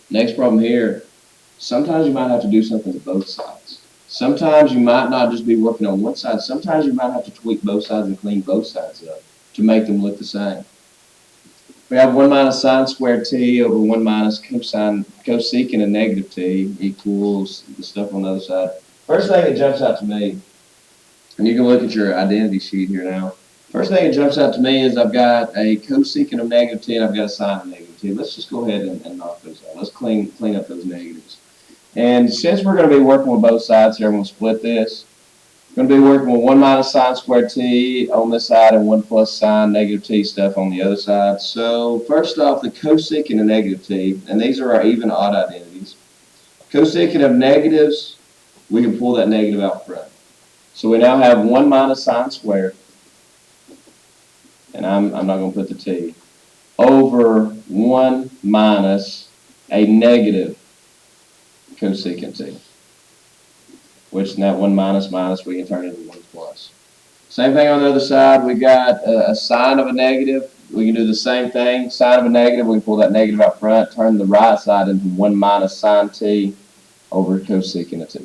Next problem here, sometimes you might have to do something to both sides. Sometimes you might not just be working on one side. Sometimes you might have to tweak both sides and clean both sides up to make them look the same. We have 1 minus sine squared t over 1 minus cosecant of negative t equals the stuff on the other side. First thing that jumps out to me, and you can look at your identity sheet here now. First thing that jumps out to me is I've got a cosecant of negative t and I've got a sine of negative t. Let's just go ahead and knock those out. Let's clean up those negatives. And since we're going to be working with both sides here, I'm going to split this. We're going to be working with 1 minus sine squared t on this side and 1 plus sine negative t stuff on the other side. So first off, the cosecant of negative t, and these are our even odd identities. Cosecant of negatives, we can pull that negative out front. So we now have 1 minus sine squared, and I'm not going to put the t, over 1 minus a negative cosecant t, which in that 1 minus minus we can turn into 1 plus. Same thing on the other side. We got a sine of a negative. We can do the same thing. Sine of a negative, we can pull that negative out front, turn the right side into 1 minus sine t over cosecant of t.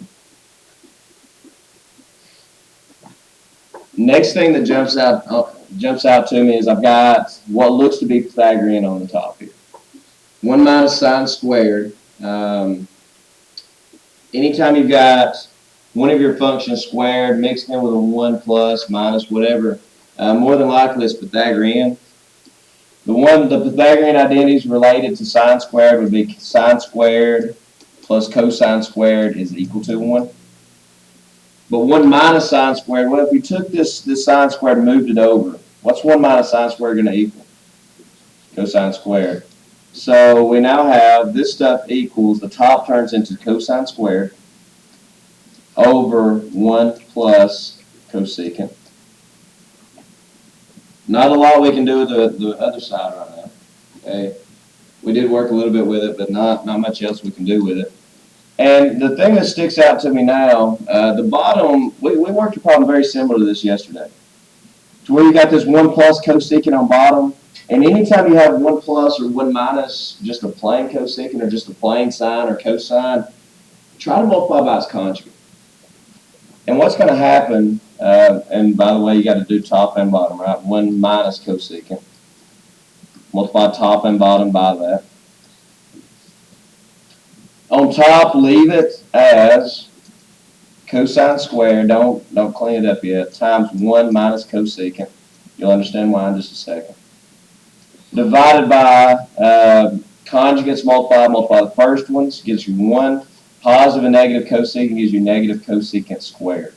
Next thing that jumps out to me is I've got what looks to be Pythagorean on the top here. 1 minus sine squared. Anytime you've got one of your functions squared mixed in with a 1 plus, minus, whatever, more than likely it's Pythagorean. The Pythagorean identities related to sine squared would be sine squared plus cosine squared is equal to 1. But 1 minus sine squared, well, if we took this sine squared and moved it over, what's 1 minus sine squared going to equal? Cosine squared. So we now have this stuff equals, the top turns into cosine squared over 1 plus cosecant. Not a lot we can do with the other side right now. Okay, we did work a little bit with it, but not much else we can do with it. And the thing that sticks out to me now, the bottom, we worked a problem very similar to this yesterday. To where you got this 1 plus cosecant on bottom, and anytime you have 1 plus or 1 minus, just a plain cosecant or just a plain sine or cosine, try to multiply by its conjugate. And what's going to happen, and by the way, you got to do top and bottom, right? 1 minus cosecant. Multiply top and bottom by that. On top, leave it as cosine squared, don't clean it up yet, times 1 minus cosecant. You'll understand why in just a second. Divided by conjugates, multiply the first ones, gives you 1. Positive and negative cosecant gives you negative cosecant squared.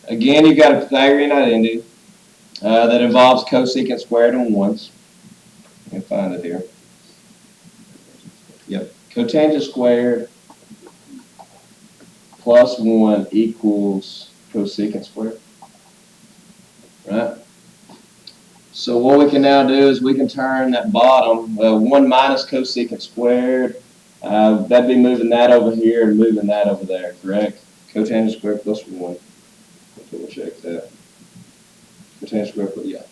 Again, you've got a Pythagorean identity that involves cosecant squared and 1s. You can find it here. Yep. Cotangent squared plus 1 equals cosecant squared. Right? So what we can now do is we can turn that bottom, 1 minus cosecant squared, that'd be moving that over here and moving that over there, correct? Cotangent squared plus 1. We'll check that. Cotangent squared plus, yeah.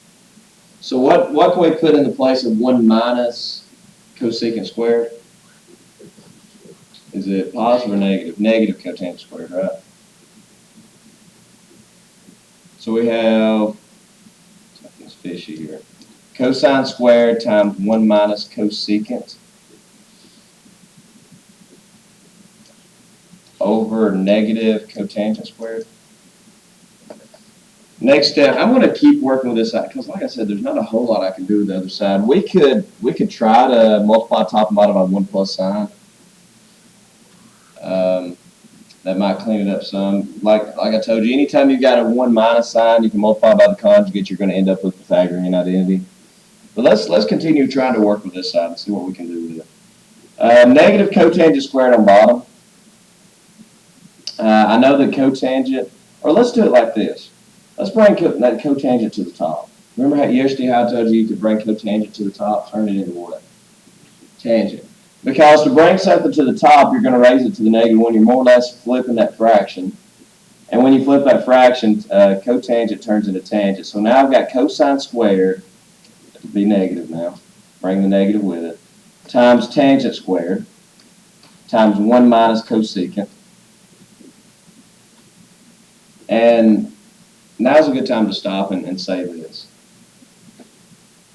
So what can we put in the place of 1 minus cosecant squared? Is it positive or negative? Negative cotangent squared, right? So we have, something's fishy here. Cosine squared times 1 minus cosecant over negative cotangent squared. Next step, I'm going to keep working with this side because, like I said, there's not a whole lot I can do with the other side. We could try to multiply top and bottom by 1 plus sine. That might clean it up some. Like I told you, anytime you've got a 1 minus sign, you can multiply by the conjugate, you're going to end up with Pythagorean identity. But let's continue trying to work with this side and see what we can do with it. Negative cotangent squared on bottom. I know that cotangent, or let's do it like this. Let's bring that cotangent to the top. Remember how yesterday I told you could bring cotangent to the top? Turn it into what? Tangent. Because to bring something to the top, you're going to raise it to the -1. You're more or less flipping that fraction. And when you flip that fraction, cotangent turns into tangent. So now I've got cosine squared, to be negative now, bring the negative with it, times tangent squared, times 1 minus cosecant. And now's a good time to stop and say this.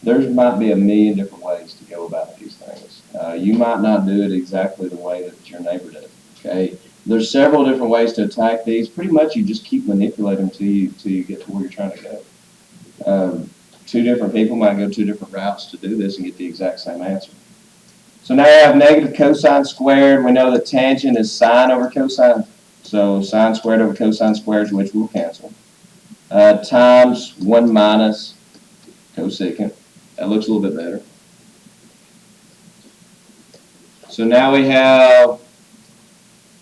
There might be a million different ways to go about these things. You might not do it exactly the way that your neighbor does. Okay, there's several different ways to attack these. Pretty much, you just keep manipulating till you get to where you're trying to go. Two different people might go two different routes to do this and get the exact same answer. So now we have negative cosine squared. We know that tangent is sine over cosine. So sine squared over cosine squared, which will cancel. Times 1 minus cosecant. That looks a little bit better. So now we have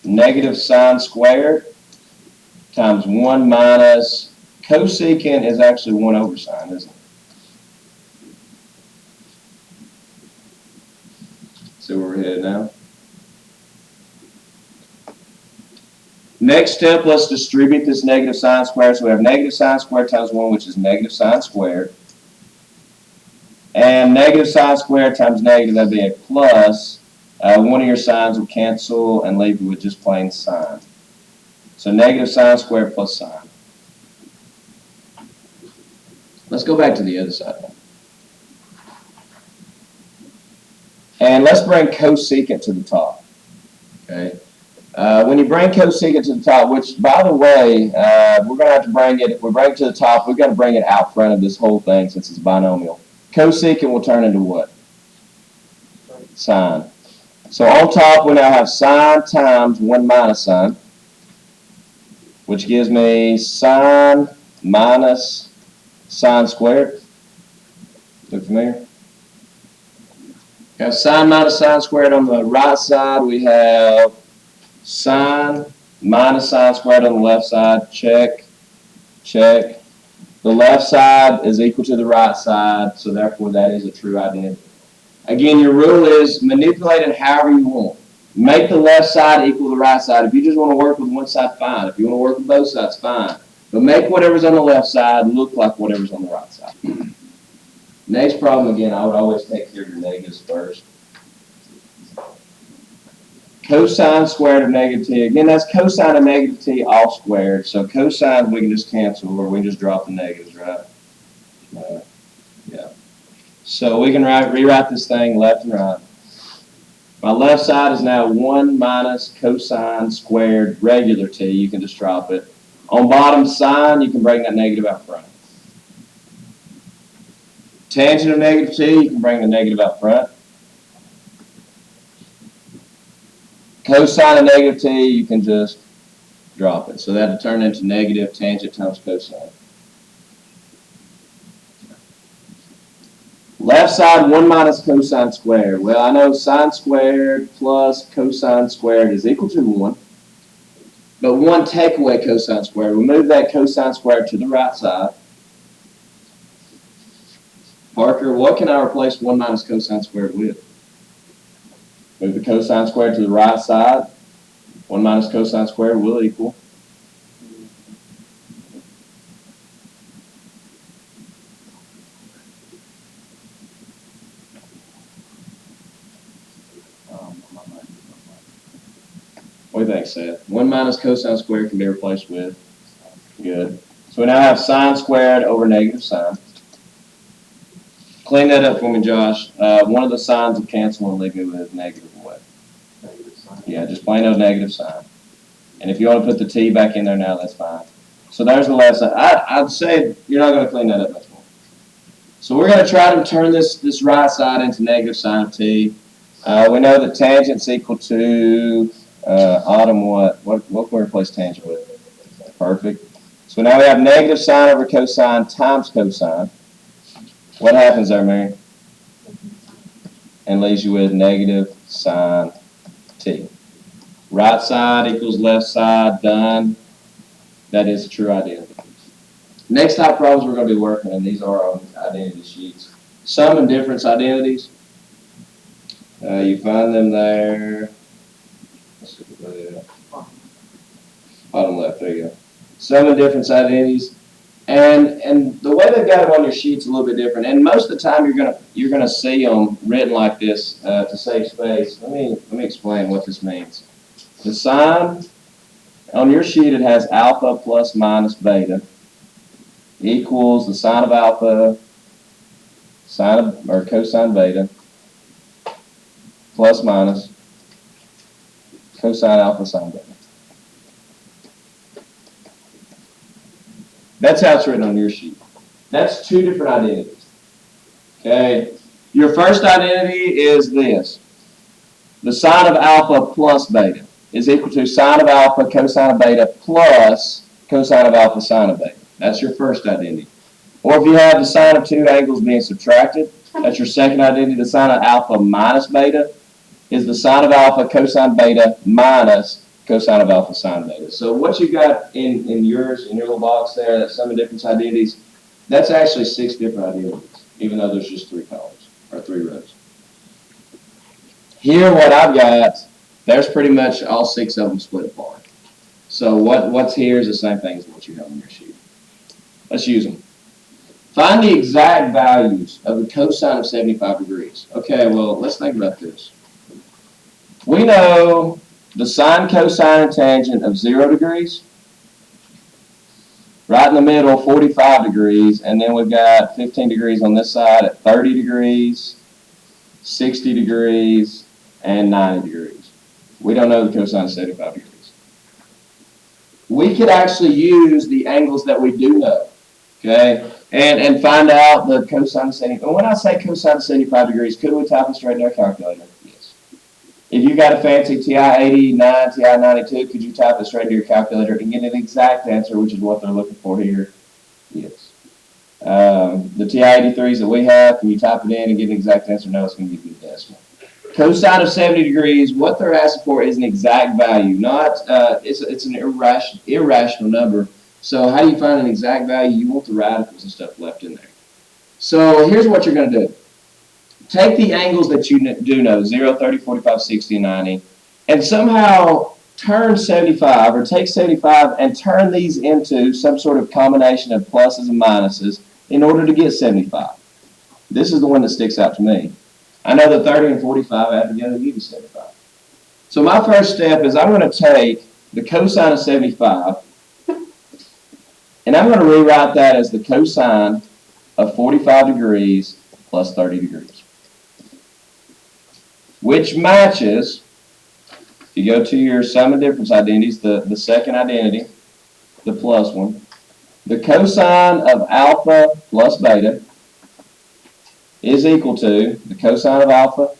negative sine squared times 1 minus cosecant is actually 1 over sine, isn't it? See where we're headed now? Next step, let's distribute this negative sine squared. So we have negative sine squared times 1, which is negative sine squared. And negative sine squared times negative, that'd be a plus. One of your signs will cancel and leave you with just plain sine. So negative sine squared plus sine. Let's go back to the other side now. And let's bring cosecant to the top. Okay. When you bring cosecant to the top, which, by the way, we're going to have to bring it, if we bring it to the top, we've got to bring it out front of this whole thing since it's binomial. Cosecant will turn into what? Sine. So on top, we now have sine times 1 minus sine, which gives me sine minus sine squared. Look familiar? Got sine minus sine squared on the right side. We have sine minus sine squared on the left side. Check, check. The left side is equal to the right side, so therefore that is a true identity. Again, your rule is manipulate it however you want. Make the left side equal the right side. If you just want to work with one side, fine. If you want to work with both sides, fine. But make whatever's on the left side look like whatever's on the right side. Next problem, again, I would always take care of your negatives first. Cosine squared of negative t. Again, that's cosine of negative t all squared. So cosine we can just cancel, or we can just drop the negatives, right? Yeah. So we can rewrite this thing left and right. My left side is now 1 minus cosine squared regular t. You can just drop it. On bottom sine, you can bring that negative out front. Tangent of negative t, you can bring the negative out front. Cosine of negative t, you can just drop it. So that'll turn into negative tangent times cosine. Left side, 1 minus cosine squared. Well, I know sine squared plus cosine squared is equal to 1. But 1 take away cosine squared. We move that cosine squared to the right side. Parker, what can I replace 1 minus cosine squared with? Move the cosine squared to the right side. 1 minus cosine squared will equal. What do you think, Seth? 1 minus cosine squared can be replaced with. Good. So we now have sine squared over negative sine. Clean that up for me, Josh. One of the signs will cancel and leave me with negative what? Negative sign. Yeah, just plain old negative sign. And if you want to put the t back in there now, that's fine. So there's the left side. I'd say you're not going to clean that up much more. So we're going to try to turn this right side into negative sine of t. We know that tangent's equal to Autumn what? What can we replace tangent with? Perfect. So now we have negative sine over cosine times cosine. What happens there, Mary? And leaves you with negative sine t. Right side equals left side, done. That is a true identity. Next type of problems we're going to be working on, these are on identity sheets. Sum and difference identities. You find them there. Let's see, bottom left, there you go. Sum of difference identities. And the way they've got them on your sheet's a little bit different. And most of the time you're gonna see them written like this to save space. Let me explain what this means. The sign on your sheet, it has alpha plus minus beta equals the sine of alpha, sine of, or cosine beta, plus minus cosine alpha sine beta. That's how it's written on your sheet. That's two different identities. Okay. Your first identity is this. The sine of alpha plus beta is equal to sine of alpha cosine of beta plus cosine of alpha sine of beta. That's your first identity. Or if you have the sine of two angles being subtracted, that's your second identity. The sine of alpha minus beta is the sine of alpha cosine beta minus cosine of alpha sine beta. So what you got in yours, in your little box there, that sum of difference identities, that's actually 6 different identities, even though there's just 3 columns, or 3 rows. Here, what I've got, there's pretty much all 6 of them split apart. So what's here is the same thing as what you have on your sheet. Let's use them. Find the exact values of the cosine of 75 degrees. Okay, well, let's think about this. We know the sine, cosine, and tangent of 0 degrees. Right in the middle, 45 degrees, and then we've got 15 degrees on this side at 30 degrees, 60 degrees, and 90 degrees. We don't know the cosine of 75 degrees. We could actually use the angles that we do know, okay, and find out the cosine of 75. And when I say cosine of 75 degrees, could we type it straight in our calculator? Yes. If you got a fancy TI-89, TI-92, could you type it straight into your calculator and get an exact answer, which is what they're looking for here? Yes. The TI-83s that we have, can you type it in and get an exact answer? No, it's going to give you a decimal. Cosine of 70 degrees, what they're asking for is an exact value, not it's an irrational number. So how do you find an exact value? You want the radicals and stuff left in there. So here's what you're going to do. Take the angles that you do know, 0, 30, 45, 60, and 90, and somehow turn 75, or take 75 and turn these into some sort of combination of pluses and minuses in order to get 75. This is the one that sticks out to me. I know that 30 and 45 add together to give you 75. So my first step is I'm going to take the cosine of 75, and I'm going to rewrite that as the cosine of 45 degrees plus 30 degrees. Which matches, if you go to your sum of difference identities, the second identity, the plus one, the cosine of alpha plus beta is equal to the cosine of alpha,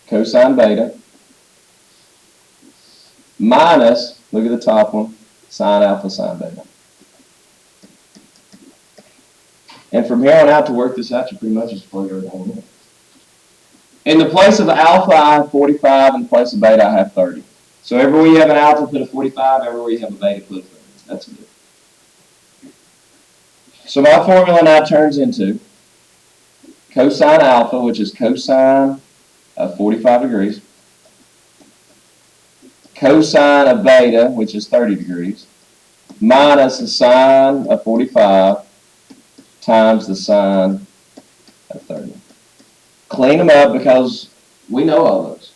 cosine beta, minus, look at the top one, sine alpha, sine beta. And from here on out, to work this out, you pretty much just plug everything in. In the place of alpha, I have 45. In the place of beta, I have 30. So everywhere you have an alpha, put a 45. Everywhere you have a beta, put a 30. That's it. So my formula now turns into cosine alpha, which is cosine of 45 degrees, cosine of beta, which is 30 degrees, minus the sine of 45 times the sine of 30. Clean them up because we know all those.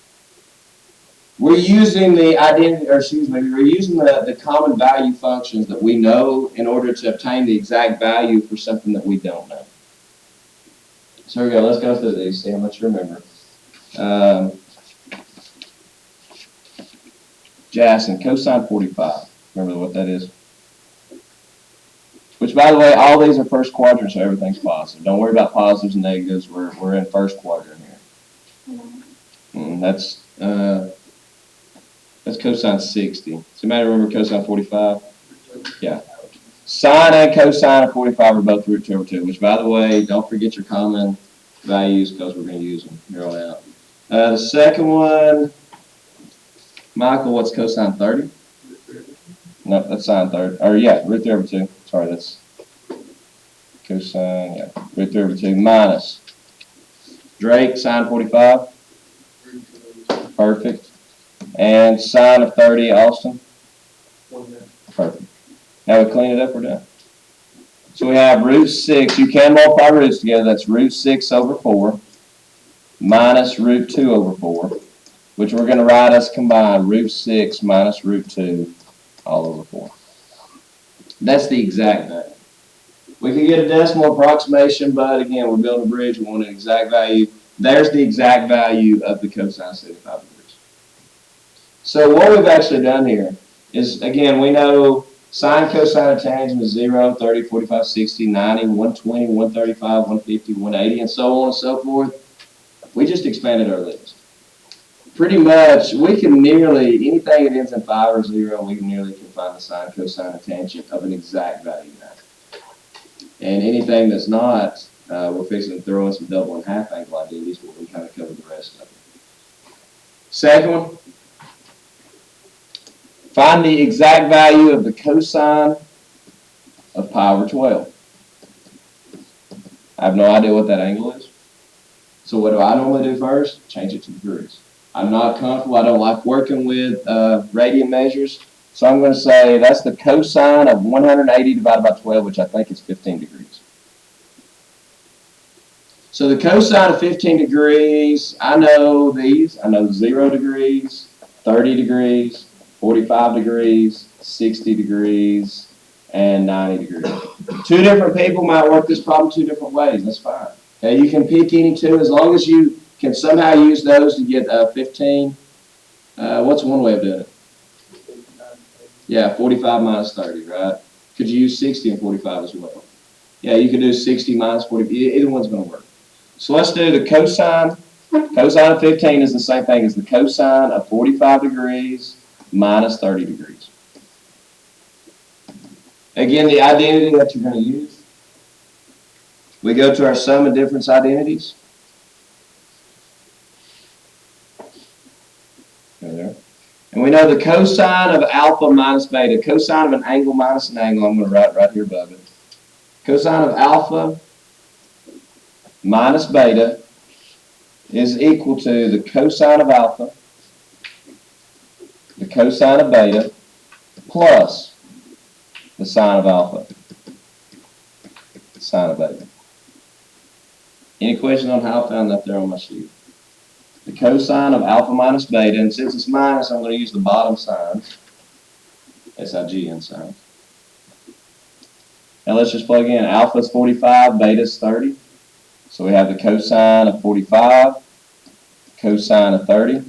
We're using the identity, or excuse me, we're using the common value functions that we know in order to obtain the exact value for something that we don't know. So here we go. Let's go through these, see how much you remember. Jason, cosine 45. Remember what that is? Which, by the way, all these are first quadrant, so everything's positive. Don't worry about positives and negatives. We're in first quadrant here. That's cosine 60. Does anybody remember cosine 45? Yeah. Sine and cosine of 45 are both root 2 over 2, which, by the way, don't forget your common values because we're going to use them here on out. The second one, Michael, what's cosine 30? No, that's sine 30. Or, yeah, root 3 over 2. Sorry, that's cosine, yeah, root 3 over 2 minus. Drake, sine 45. Perfect. And sine of 30, Austin? Perfect. Now we clean it up, we're done. So we have root 6. You can multiply roots together. That's root 6 over 4 minus root 2 over 4, which we're going to write as combined root 6 minus root 2 all over 4. That's the exact value. We can get a decimal approximation, but again, we're building a bridge. We want an exact value. There's the exact value of the cosine of 75 degrees. So what we've actually done here is, again, we know sine, cosine, and tangent is 0, 30, 45, 60, 90, 120, 135, 150, 180, and so on and so forth. We just expanded our list. Pretty much, we can nearly, anything that ends in 5 or 0, we can nearly find the sine, cosine, and tangent of an exact value now. And anything that's not, we're fixing to throw in some double and half angle identities, but we can kind of cover the rest of it. Second one, find the exact value of the cosine of pi over 12. I have no idea what that angle is. So what do I normally do first? Change it to degrees. I'm not comfortable. I don't like working with radian measures. So I'm going to say that's the cosine of 180 divided by 12, which I think is 15 degrees. So the cosine of 15 degrees, I know these. I know 0 degrees, 30 degrees, 45 degrees, 60 degrees, and 90 degrees. Two different people might work this problem two different ways. That's fine. Okay, you can pick any two as long as you can somehow use those to get 15. What's one way of doing it? Yeah, 45 minus 30, right? Could you use 60 and 45 as well? Yeah, you could do 60 minus 40. Either one's going to work. So let's do the cosine. Cosine of 15 is the same thing as the cosine of 45 degrees minus 30 degrees. Again, the identity that you're going to use. We go to our sum and difference identities. There. And we know the cosine of alpha minus beta. Cosine of an angle minus an angle, I'm going to write right here above it. Cosine of alpha minus beta is equal to the cosine of alpha, the cosine of beta, plus the sine of alpha, the sine of beta. Any questions on how I found that there on my sheet? The cosine of alpha minus beta, and since it's minus, I'm going to use the bottom sign, SIGN sign. Now let's just plug in. Alpha is 45, beta is 30. So we have the cosine of 45, cosine of 30,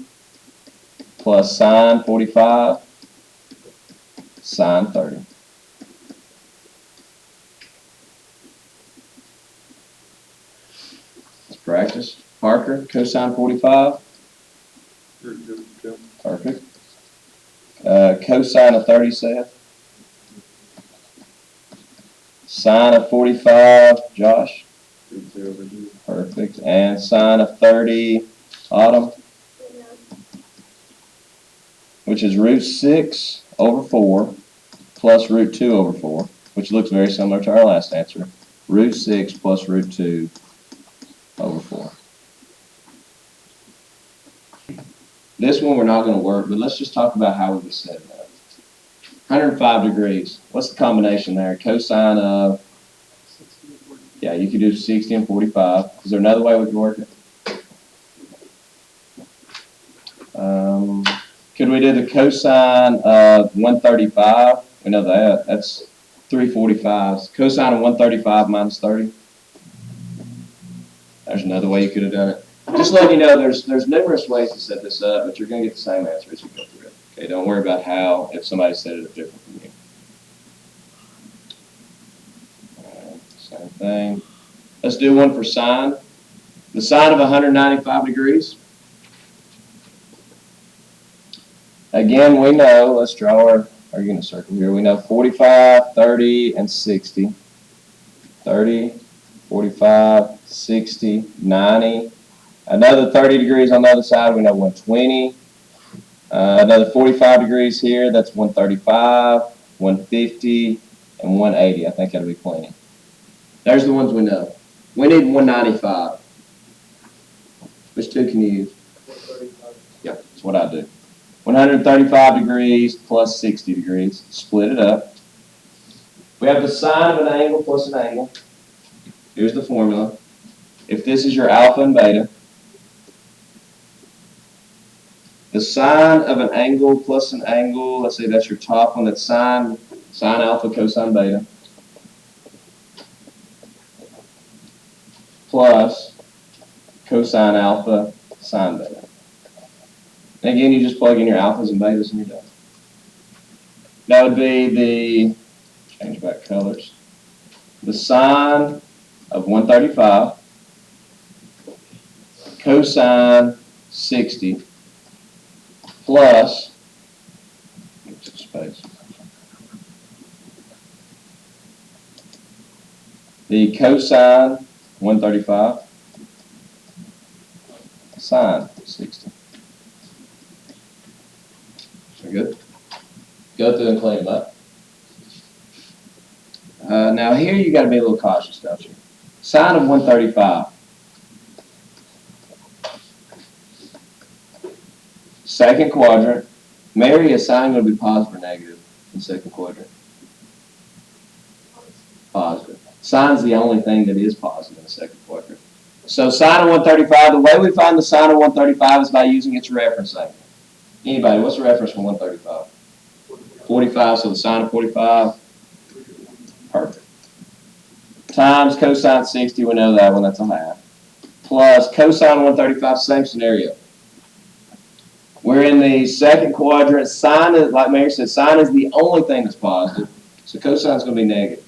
plus sine 45, sine 30. Let's practice. Parker, cosine 45. Perfect. Cosine of 30, Seth. Sine of 45, Josh. Perfect. And sine of 30, Autumn. Which is root 6 over 4 plus root 2 over 4, which looks very similar to our last answer. Root 6 plus root 2 over 4. This one we're not going to work, but let's just talk about how we would set it up. 105 degrees. What's the combination there? Cosine of, yeah, you could do 60 and 45. Is there another way we could work it? Could we do the cosine of 135? We know that. That's 345s. Cosine of 135 minus 30. There's another way you could have done it. Just letting you know, there's numerous ways to set this up, but you're going to get the same answer as you go through it. Okay, don't worry about how, if somebody set it up different from you. Alright, same thing. Let's do one for sine. The sine of 195 degrees. Again, we know, let's draw our unit circle here. We know 45, 30, and 60. 30, 45, 60, 90. Another 30 degrees on the other side, we know 120. Another 45 degrees here, that's 135, 150, and 180. I think that'll be plenty. There's the ones we know. We need 195. Which two can you use? 135. Yeah, that's what I do. 135 degrees plus 60 degrees. Split it up. We have the sine of an angle plus an angle. Here's the formula. If this is your alpha and beta, the sine of an angle plus an angle, let's say that's your top one, that's sine alpha cosine beta, plus cosine alpha sine beta. And again, you just plug in your alphas and betas and you're done. That would be the, change back colors, the sine of 135 cosine 60 plus, space, the cosine 135 sine 60. Very good. Go through and clean them up. Now here you got to be a little cautious, don't you? Sine of 135. Second quadrant. Mary, is sine going to be positive or negative in second quadrant? Positive. Sine's the only thing that is positive in the second quadrant. So sine of 135, the way we find the sine of 135 is by using its reference angle. Anybody, what's the reference for 135? 45, so the sine of 45. Perfect. Times cosine 60, we know that one, that's a half. Plus cosine 135, same scenario. We're in the second quadrant. Sine is, like Mary said, sine is the only thing that's positive. So cosine is going to be negative.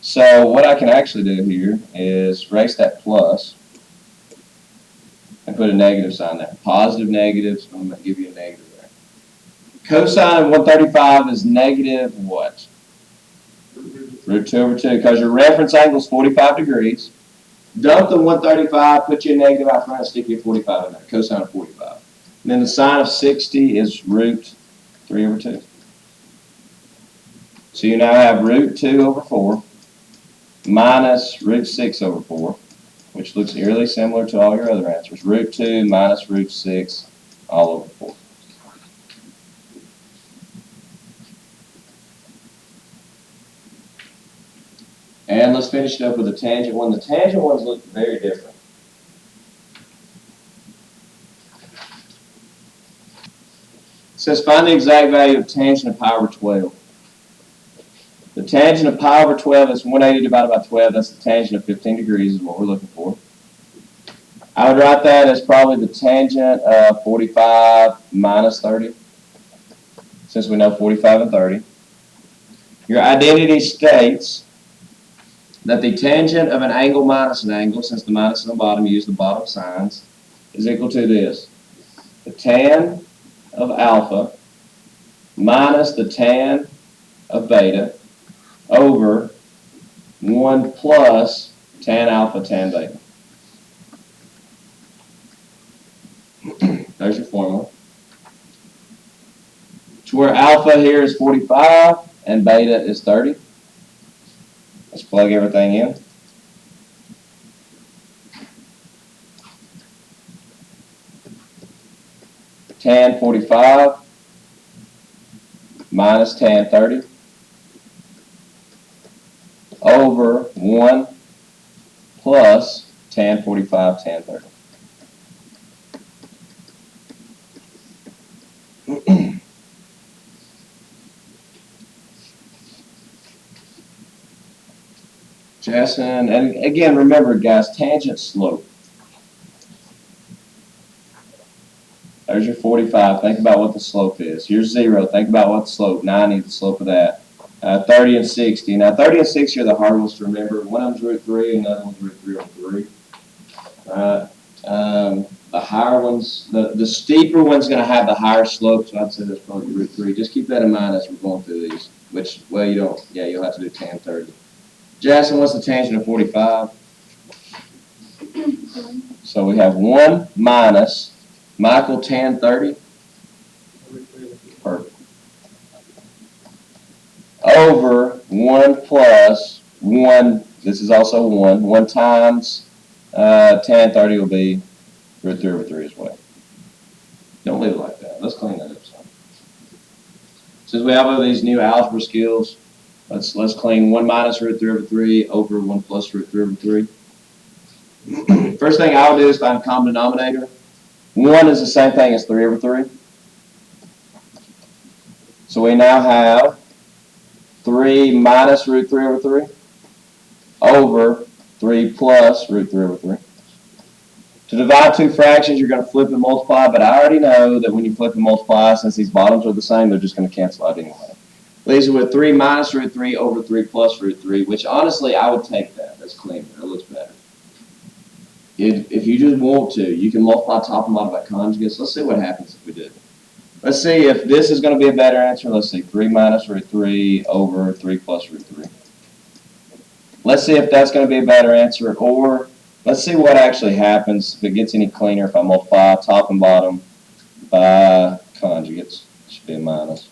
So what I can actually do here is erase that plus and put a negative sign there. Positive, negative, so I'm going to give you a negative there. Cosine of 135 is negative what? Root 2 over 2, because your reference angle is 45 degrees. Dump the 135, put you a negative out front, and stick you a 45 in there. Cosine of 45. And then the sine of 60 is root 3 over 2. So you now have root 2 over 4 minus root 6 over 4, which looks eerily similar to all your other answers. Root 2 minus root 6 all over 4. And let's finish it up with the tangent one. The tangent ones look very different. It says find the exact value of tangent of pi over 12. The tangent of pi over 12 is 180 divided by 12. That's the tangent of 15 degrees is what we're looking for. I would write that as probably the tangent of 45 minus 30, since we know 45 and 30. Your identity states that the tangent of an angle minus an angle, since the minus is on the bottom, you use the bottom signs, is equal to this. The tan of alpha minus the tan of beta over 1 plus tan alpha tan beta. There's your formula. To where alpha here is 45 and beta is 30. Let's plug everything in. Tan 45 minus tan 30 over 1 plus tan 45 tan 30. Jason, and again, remember guys, tangent slope. There's your 45. Think about what the slope is. Here's 0. Think about what the slope. 90, the slope of that. 30 and 60. Now, 30 and 60 are the hard ones to remember. One of them's root 3, and the other one's root 3 over 3. The higher ones, the steeper one's going to have the higher slope, so I'd say that's probably root 3. Just keep that in mind as we're going through these. Which, well, you don't. Yeah, you'll have to do tan 30. Jackson, what's the tangent of 45? So we have 1 minus Michael tan 30. Perfect. Over 1 plus 1, this is also 1. 1 times tan 30 will be root 3 over 3 as well. Don't leave it like that. Let's clean that up some. Since we have all these new algebra skills, let's clean 1 minus root 3 over 3 over 1 plus root 3 over 3. First thing I'll do is find a common denominator. 1 is the same thing as 3 over 3. So we now have 3 minus root 3 over 3 over 3 plus root 3 over 3. To divide two fractions, you're going to flip and multiply, but I already know that when you flip and multiply, since these bottoms are the same, they're just going to cancel out anyway. Leaves it with 3 minus root 3 over 3 plus root 3, which honestly, I would take that. That's cleaner. It looks better. If you just want to, you can multiply top and bottom by conjugates. Let's see what happens if we do. Let's see if this is going to be a better answer. Let's see, 3 minus root 3 over 3 plus root 3. Let's see if that's going to be a better answer, or let's see what actually happens if it gets any cleaner if I multiply top and bottom by conjugates. It should be a minus.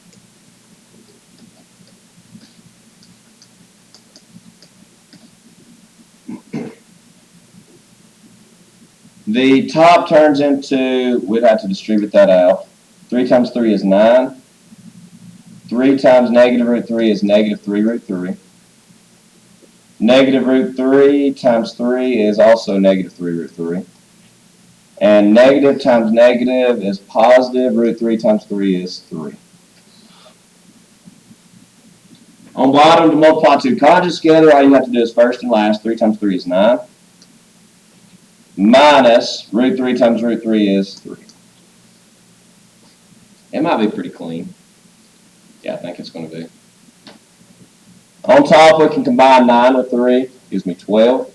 The top turns into, we'd have to distribute that out. 3 times 3 is 9. 3 times negative root 3 is negative 3 root 3. Negative root 3 times 3 is also negative 3 root 3. And negative times negative is positive. Root 3 times 3 is 3. On bottom, to multiply two conjugates together, all you have to do is first and last. 3 times 3 is 9. Minus root 3 times root 3 is 3. It might be pretty clean. Yeah, I think it's going to be. On top, we can combine 9 with 3. Gives me 12.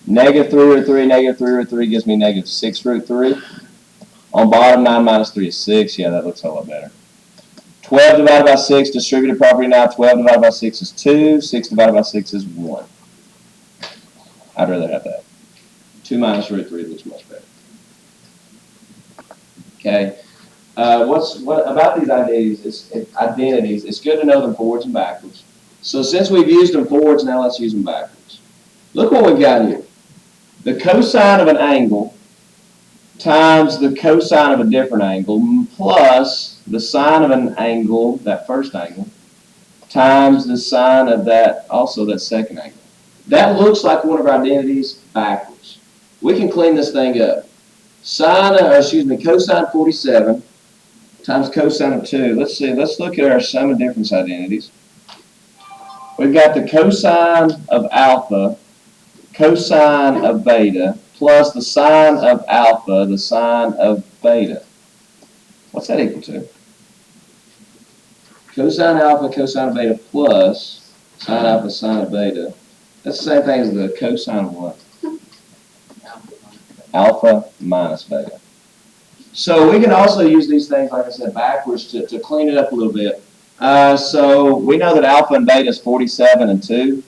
Negative 3 root 3, negative 3 root 3 gives me negative 6 root 3. On bottom, 9 minus 3 is 6. Yeah, that looks a lot better. 12 divided by 6, distributed property now. 12 divided by 6 is 2. 6 divided by 6 is 1. I'd rather have that. 2 minus root 3 looks much better. Okay. What about these identities? It's good to know them forwards and backwards. So since we've used them forwards, now let's use them backwards. Look what we've got here. The cosine of an angle times the cosine of a different angle plus the sine of an angle, that first angle, times the sine of that second angle. That looks like one of our identities backwards. We can clean this thing up. Cosine 47 times cosine of 2. Let's see. Let's look at our sum of difference identities. We've got the cosine of alpha, cosine of beta, plus the sine of alpha, the sine of beta. What's that equal to? Cosine alpha, cosine of beta, plus sine alpha, sine of beta. That's the same thing as the cosine of what? Alpha minus beta. So we can also use these things, like I said, backwards to clean it up a little bit. So we know that alpha and beta is 47 and 2.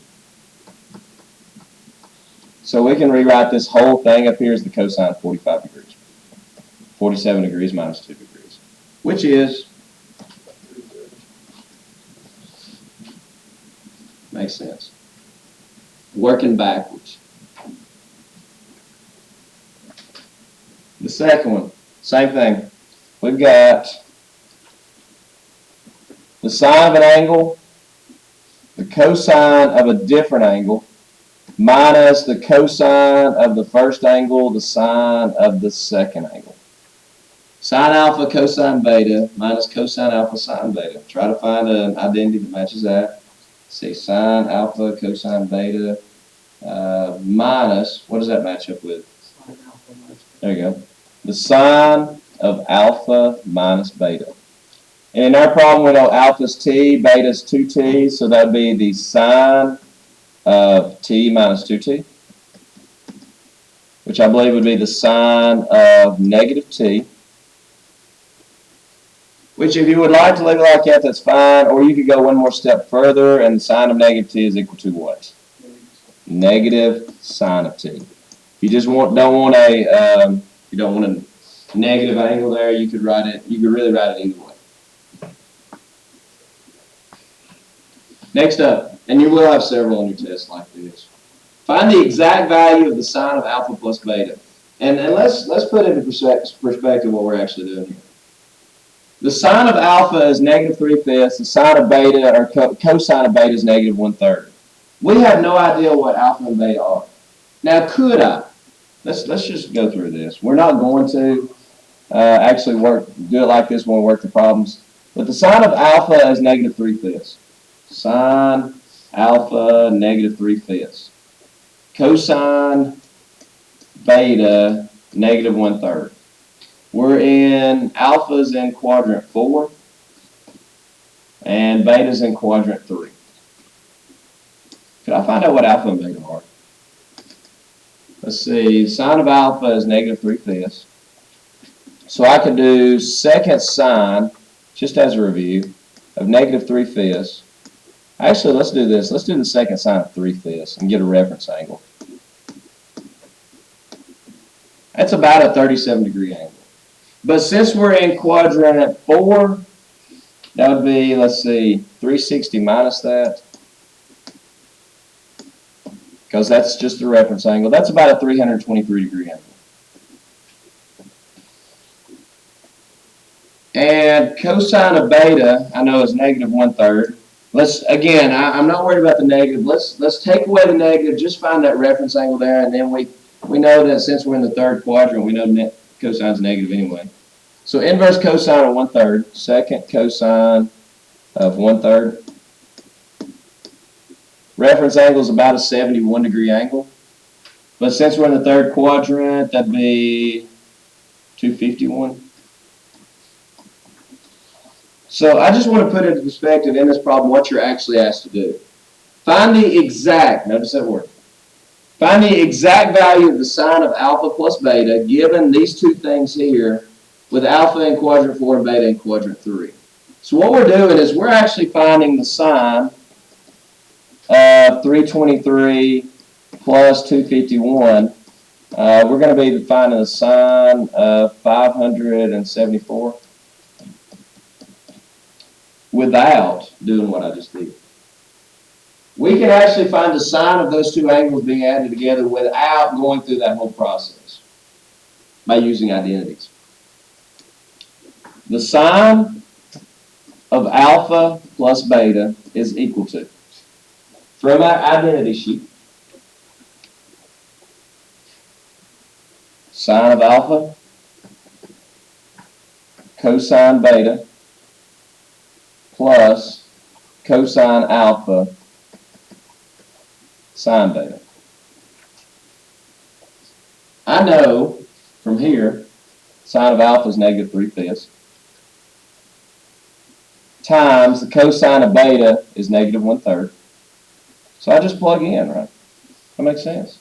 So we can rewrite this whole thing up here as the cosine of 45 degrees. 47 degrees minus 2 degrees, which is, makes sense, working backwards. The second one, same thing. We've got the sine of an angle, the cosine of a different angle, minus the cosine of the first angle, the sine of the second angle. Sine alpha, cosine beta, minus cosine alpha, sine beta. Try to find an identity that matches that. Say sine alpha, cosine beta, minus, what does that match up with? There you go. The sine of alpha minus beta. And in our problem, we know alpha is t, beta is 2t, so that would be the sine of t minus 2t, which I believe would be the sine of negative t, which if you would like to leave it like that, that's fine, or you could go one more step further, and the sine of negative t is equal to what? Negative sine of t. If you just don't want a negative angle there, you could really write it either way. Next up, and you will have several on your test like this. Find the exact value of the sine of alpha plus beta. And let's put into perspective what we're actually doing here. The sine of alpha is negative 3/5. The sine of beta, or cosine of beta, is negative 1/3. We have no idea what alpha and beta are. Now, could I? Let's just go through this. We're not going to actually do it like this when we work the problems. But the sine of alpha is negative 3/5. Sine alpha negative 3/5. Cosine beta negative 1/3. We're in alpha's in quadrant 4 and beta's in quadrant 3. Could I find out what alpha and beta are? Let's see, sine of alpha is negative 3/5. So I could do second sine, just as a review, of negative 3/5. Actually, let's do this. Let's do the second sine of 3/5 and get a reference angle. That's about a 37-degree angle. But since we're in quadrant 4, that would be, let's see, 360 minus that, because that's just a reference angle. That's about a 323-degree angle. And cosine of beta, I know, is negative 1/3. Again, I'm not worried about the negative. Let's take away the negative, just find that reference angle there, and then we know that since we're in the third quadrant, we know cosine's negative anyway. So inverse cosine of 1/3, second cosine of 1/3. Reference angle is about a 71-degree angle. But since we're in the third quadrant, that'd be 251. So I just want to put into perspective in this problem what you're actually asked to do. Find the exact, notice that word, find the exact value of the sine of alpha plus beta given these two things here with alpha in quadrant 4 and beta in quadrant 3. So what we're doing is we're actually finding the sine of 323 plus 251. We're going to be finding the sine of 574 without doing what I just did. We can actually find the sine of those two angles being added together without going through that whole process by using identities. The sine of alpha plus beta is equal to, from our identity sheet, sine of alpha cosine beta plus cosine alpha sine beta. I know from here sine of alpha is negative 3/5 times the cosine of beta is negative 1/3. So I just plug in, right? That makes sense.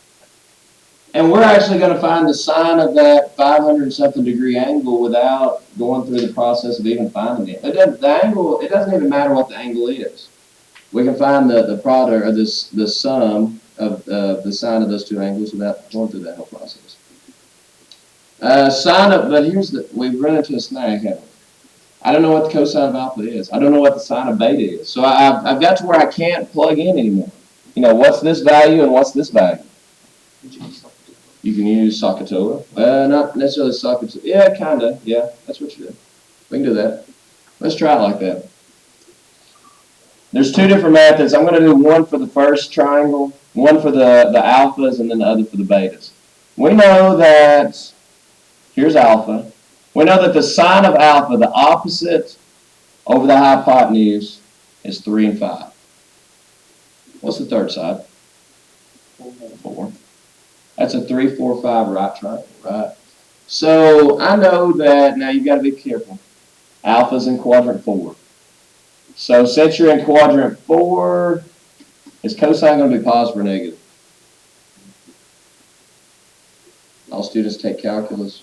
And we're actually going to find the sine of that 500-something degree angle without going through the process of even finding it. It doesn't even matter what the angle is. We can find the product, or the sum of the sine of those two angles without going through that whole process. But we've run into a snag, haven't we? I don't know what the cosine of alpha is. I don't know what the sine of beta is. So I've got to where I can't plug in anymore. You know, what's this value and what's this value? You can use SOHCAHTOA. Not necessarily SOHCAHTOA. Yeah, kind of. Yeah, that's what you do. We can do that. Let's try it like that. There's two different methods. I'm going to do one for the first triangle, one for the alphas, and then the other for the betas. We know that, here's alpha. We know that the sine of alpha, the opposite over the hypotenuse, is 3 and 5. What's the third side? 4. That's a 3, 4, 5 right triangle, right? So I know that, now you've got to be careful. Alpha's in quadrant 4. So since you're in quadrant 4, is cosine going to be positive or negative? All students take calculus.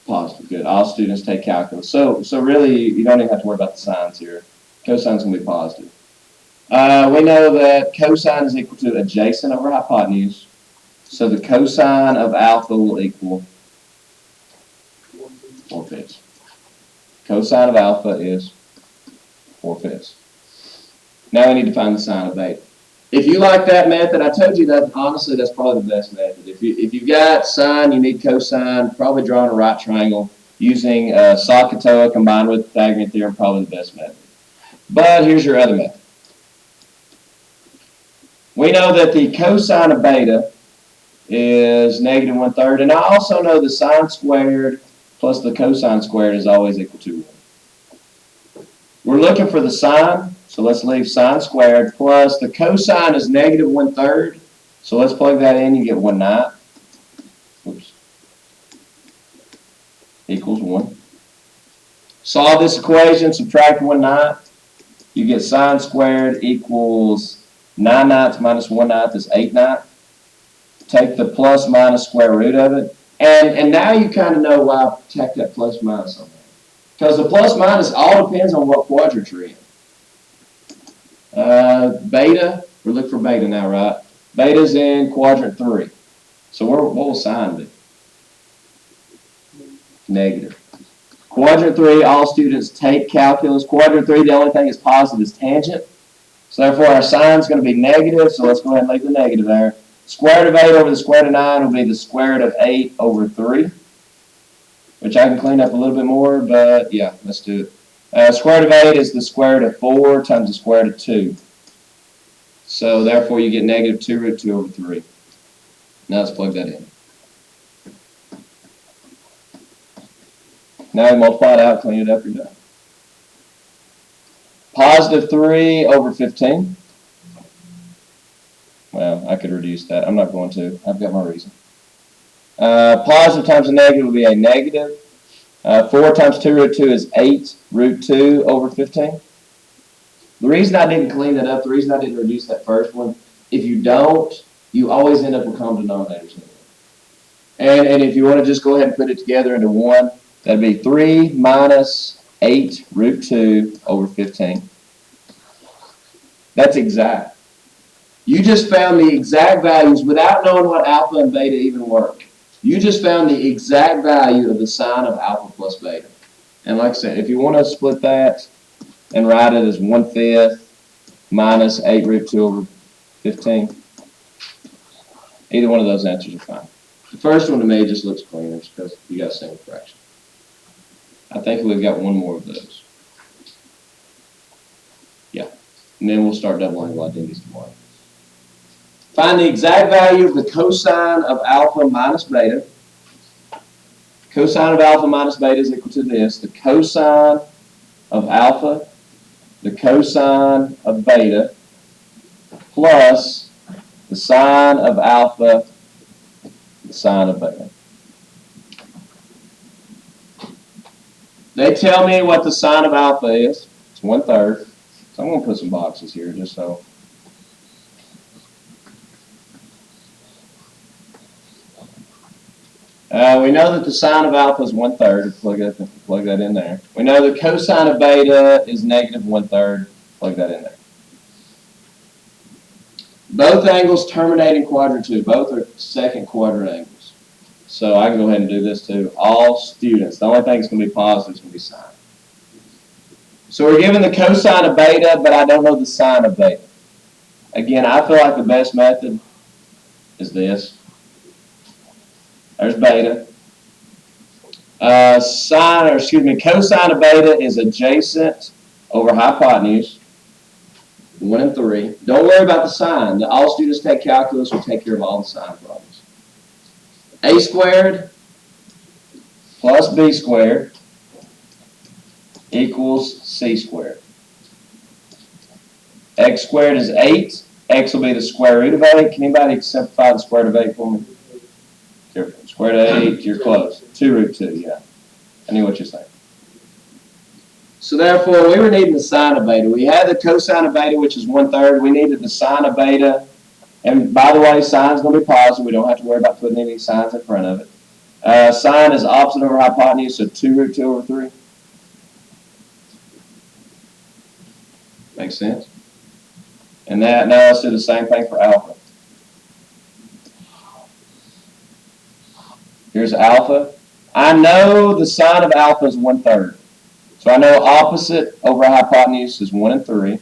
Positive, good. All students take calculus. So really, you don't even have to worry about the signs here. Cosine's going to be positive. We know that cosine is equal to adjacent over hypotenuse. So the cosine of alpha will equal 4/5. Cosine of alpha is 4/5. Now we need to find the sine of beta. If you like that method, I told you that honestly that's probably the best method. If you've got sine, you need cosine, probably drawing a right triangle. using SOHCAHTOA combined with Pythagorean theorem, probably the best method. But here's your other method. We know that the cosine of beta is negative 1/3, and I also know the sine squared plus the cosine squared is always equal to 1. We're looking for the sine, so let's leave sine squared, plus the cosine is negative 1/3, so let's plug that in, you get 1/9. Oops. Equals 1. Solve this equation, subtract 1/9, you get sine squared equals 9/9 minus 1/9 is 8/9. Take the plus minus square root of it. And now you kind of know why I tack that plus minus on there. Because the plus minus all depends on what quadrant you're in. Beta, we're looking for beta now, right? Beta's in quadrant 3. So what will sine be? Negative. Quadrant 3, all students take calculus. Quadrant 3, the only thing that's positive is tangent. So therefore our sine is going to be negative, so let's go ahead and leave the negative there. Square root of 8 over the square root of 9 will be the square root of 8 over 3, which I can clean up a little bit more, but yeah, let's do it. Square root of 8 is the square root of 4 times the square root of 2. So therefore you get negative 2 root 2 over 3. Now let's plug that in. Now you multiply it out, clean it up, you're done. Positive 3 over 15. Well, I could reduce that. I'm not going to. I've got my reason. Positive times a negative will be a negative. 4 times 2 root 2 is 8 root 2 over 15. The reason I didn't clean that up, the reason I didn't reduce that first one, if you don't, you always end up with common denominators anyway. And if you want to just go ahead and put it together into 1, that'd be 3 minus 8 root 2 over 15. That's exact. You just found the exact values without knowing what alpha and beta even work. You just found the exact value of the sine of alpha plus beta. And like I said, if you want to split that and write it as 1/5 minus 8 root 2 over 15, either one of those answers are fine. The first one to me just looks cleaner because you got a single fraction. I think we've got one more of those. Yeah. And then we'll start double angle identities tomorrow. Find the exact value of the cosine of alpha minus beta. Cosine of alpha minus beta is equal to this. The cosine of alpha, the cosine of beta, plus the sine of alpha, the sine of beta. They tell me what the sine of alpha is. It's 1/3. So I'm going to put some boxes here just so. We know that the sine of alpha is 1/3. Plug that in there. We know the cosine of beta is negative 1/3. Plug that in there. Both angles terminate in quadrant 2. Both are second quadrant angles. So I can go ahead and do this too. All students. The only thing that's going to be positive is going to be sine. So we're given the cosine of beta, but I don't know the sine of beta. Again, I feel like the best method is this. There's beta. Cosine of beta is adjacent over hypotenuse. 1 and 3. Don't worry about the sine. All students take calculus will take care of all the sine problems. A squared plus B squared equals C squared. X squared is 8. X will be the square root of 8. Can anybody simplify the square root of 8 for me? Careful. Square root of 8, you're close. 2 root 2, yeah. I knew what you're saying. So therefore, we were needing the sine of beta. We had the cosine of beta, which is 1/3. We needed the sine of beta. And by the way, sine is going to be positive. We don't have to worry about putting any signs in front of it. Sine is opposite over hypotenuse, so 2 root 2 over 3. Makes sense? And now let's do the same thing for alpha. Here's alpha. I know the sine of alpha is 1/3. So I know opposite over hypotenuse is 1 and 3.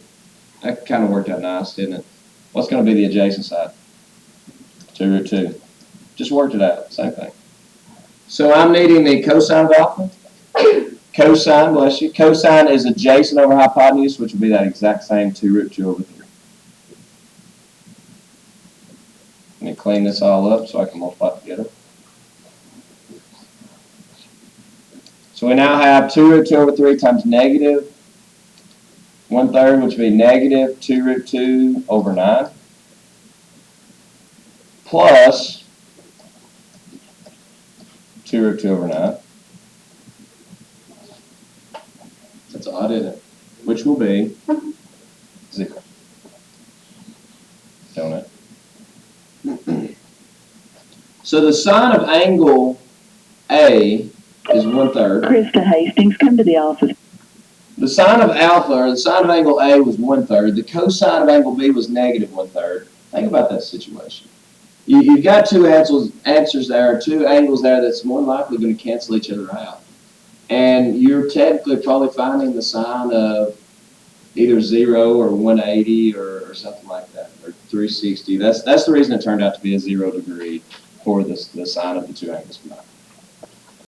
That kind of worked out nice, didn't it? What's going to be the adjacent side? 2 root 2. Just worked it out. Same thing. So I'm needing the cosine of alpha. Cosine, bless you. Cosine is adjacent over hypotenuse, which would be that exact same 2 root 2 over 3. Let me clean this all up so I can multiply together. So we now have 2 root 2 over 3 times negative 1/3, which would be negative 2 root 2 over 9, plus 2 root 2 over 9. That's odd, isn't it? Which will be 0. Don't it? So the sine of angle A is 1/3. Krista Hastings, come to the office. The sine of alpha, or the sine of angle A, was 1/3. The cosine of angle B was negative 1/3. Think about that situation. You've got two answers there, two angles there that's more likely going to cancel each other out. And you're technically probably finding the sine of either 0 or 180 or something like that, or 360. That's the reason it turned out to be a 0 degree for the sine of the two angles combined.